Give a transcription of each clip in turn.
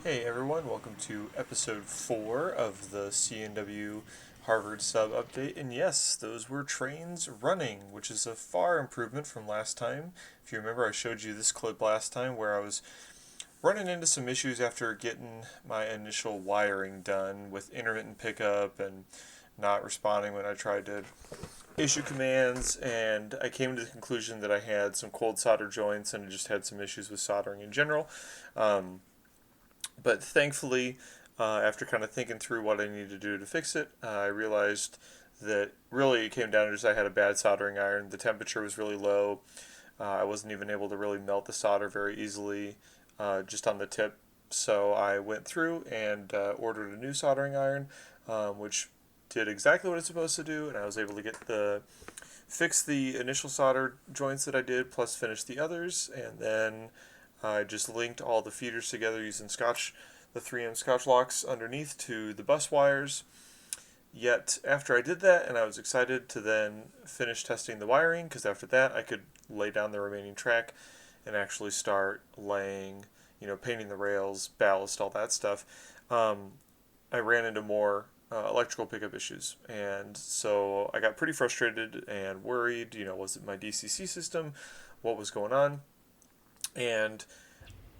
Hey everyone, welcome to episode 4 of the CNW Harvard sub update. And yes, those were trains running, which is a far improvement from last time. If you remember, I showed you this clip last time where I was running into some issues after getting my initial wiring done with intermittent pickup and not responding when I tried to issue commands, and I came to the conclusion that I had some cold solder joints and I just had some issues with soldering in general. Um, but thankfully, after kind of thinking through what I needed to do to fix it, I realized that really it came down to just I had a bad soldering iron. The temperature was really low. I wasn't even able to really melt the solder very easily just on the tip. So I went through and ordered a new soldering iron, which did exactly what it's supposed to do, and I was able to get the fix the initial solder joints that I did, plus finish the others, and then I just linked all the feeders together using the 3M Scotch locks underneath to the bus wires. Yet after I did that, and I was excited to then finish testing the wiring, because after that I could lay down the remaining track and actually start laying, painting the rails, ballast, all that stuff. Um, I ran into more electrical pickup issues, and so I got pretty frustrated and worried. Was it my DCC system? What was going on? And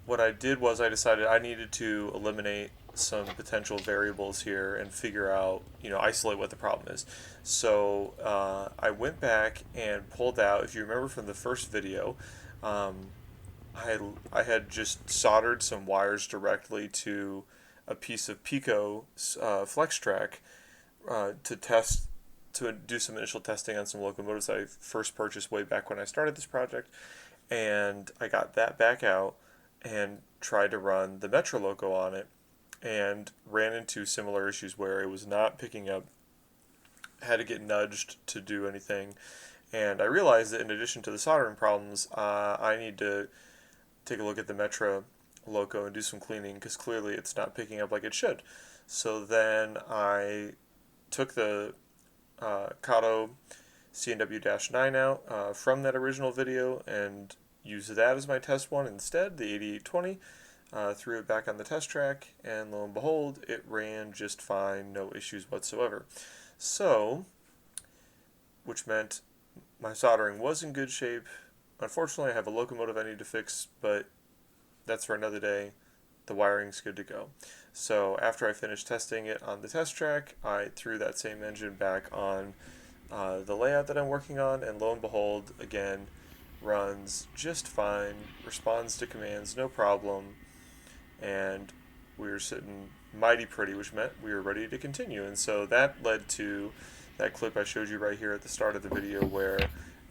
what I did was I decided I needed to eliminate some potential variables here and figure out, isolate what the problem is. So I went back and pulled out, if you remember from the first video, um, I had just soldered some wires directly to a piece of Pico flex track to do some initial testing on some locomotives I first purchased way back when I started this project, and I got that back out and tried to run the Metro Loco on it and ran into similar issues where it was not picking up, had to get nudged to do anything. And I realized that in addition to the soldering problems, I need to take a look at the Metro Loco and do some cleaning because clearly it's not picking up like it should. So then I took the Kato CNW-9 out from that original video and used that as my test one instead, the 8820. Threw it back on the test track, and lo and behold, it ran just fine, no issues whatsoever. So, which meant my soldering was in good shape. Unfortunately, I have a locomotive I need to fix, but that's for another day. The wiring's good to go. So after I finished testing it on the test track, I threw that same engine back on the layout that I'm working on, and lo and behold, again, runs just fine, responds to commands, no problem, and we were sitting mighty pretty, which meant we were ready to continue. And so that led to that clip I showed you right here at the start of the video where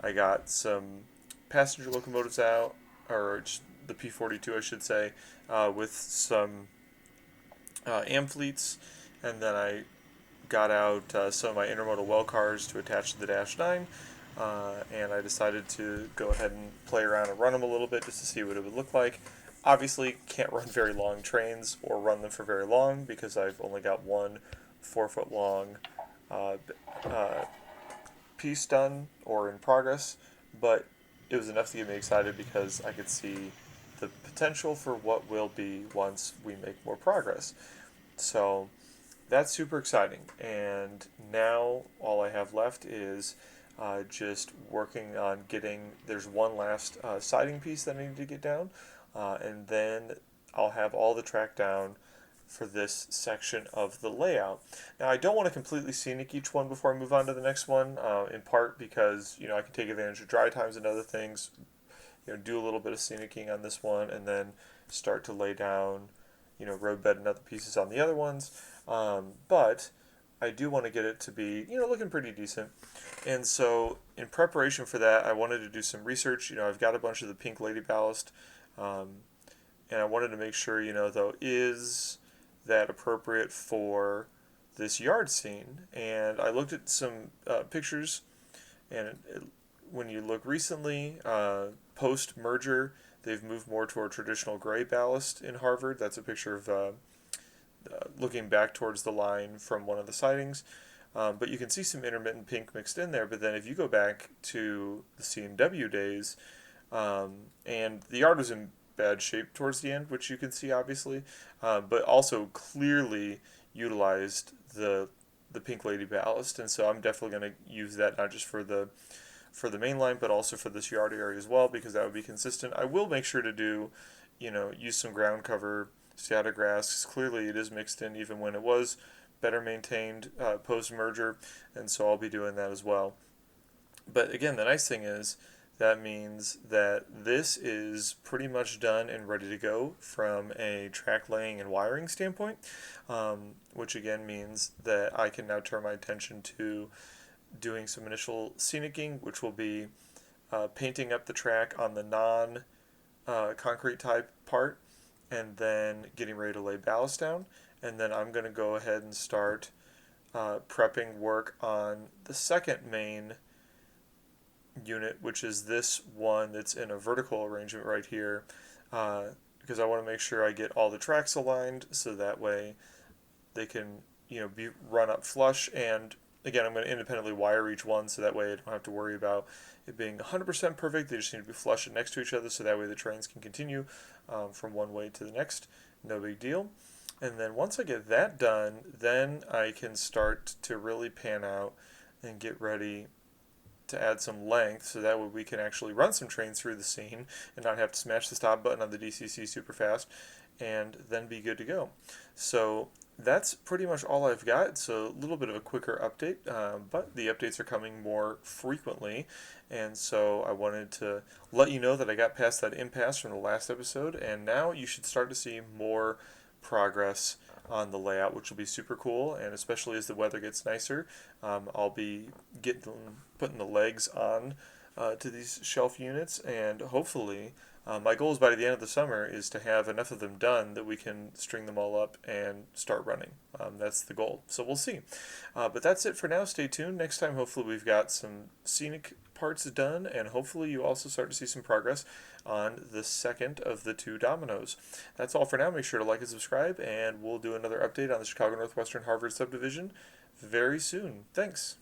I got some passenger locomotives out, or just the P42, I should say, with some fleets, and then I got out some of my intermodal well cars to attach to the Dash 9, and I decided to go ahead and play around and run them a little bit just to see what it would look like. Obviously, can't run very long trains or run them for very long because I've only got one 4 foot long uh, uh, piece done or in progress, but it was enough to get me excited because I could see the potential for what will be once we make more progress. So that's super exciting. And now all I have left is just working on getting. There's one last siding piece that I need to get down, and then I'll have all the track down for this section of the layout. Now I don't want to completely scenic each one before I move on to the next one, in part because I can take advantage of dry times and other things. Do a little bit of scenicking on this one, and then start to lay down, roadbed and other pieces on the other ones. But I do want to get it to be, looking pretty decent. And so, in preparation for that, I wanted to do some research. I've got a bunch of the pink lady ballast, um, and I wanted to make sure, though, is that appropriate for this yard scene? And I looked at some pictures, and when you look recently, post merger, they've moved more toward traditional gray ballast in Harvard. That's a picture of looking back towards the line from one of the sightings. But you can see some intermittent pink mixed in there. But then if you go back to the CNW days, and the yard was in bad shape towards the end, which you can see obviously, but also clearly utilized the Pink Lady ballast, and so I'm definitely going to use that not just for the main line, but also for this yard area as well, because that would be consistent. I will make sure to do, use some ground cover scatter grass, 'cause clearly it is mixed in even when it was better maintained post merger, and so I'll be doing that as well. But again, the nice thing is that means that this is pretty much done and ready to go from a track laying and wiring standpoint, which again means that I can now turn my attention to doing some initial scenicking, which will be painting up the track on the non concrete type part, and then getting ready to lay ballast down. And then I'm going to go ahead and start prepping work on the second main unit, which is this one that's in a vertical arrangement right here, because I want to make sure I get all the tracks aligned so that way they can be run up flush. And again, I'm going to independently wire each one so that way I don't have to worry about it being 100% perfect. They just need to be flush and next to each other so that way the trains can continue from one way to the next. No big deal. And then once I get that done, then I can start to really pan out and get ready to add some length so that way we can actually run some trains through the scene and not have to smash the stop button on the DCC super fast, and then be good to go. So that's pretty much all I've got. It's a little bit of a quicker update, but the updates are coming more frequently, and so I wanted to let you know that I got past that impasse from the last episode, and now you should start to see more progress on the layout, which will be super cool. And especially as the weather gets nicer, I'll be putting the legs on to these shelf units, and hopefully my goal is by the end of the summer is to have enough of them done that we can string them all up and start running. That's the goal. So we'll see. But that's it for now. Stay tuned. Next time, hopefully, we've got some scenic parts done, and hopefully you also start to see some progress on the second of the two dominoes. That's all for now. Make sure to like and subscribe, and we'll do another update on the Chicago Northwestern Harvard subdivision very soon. Thanks.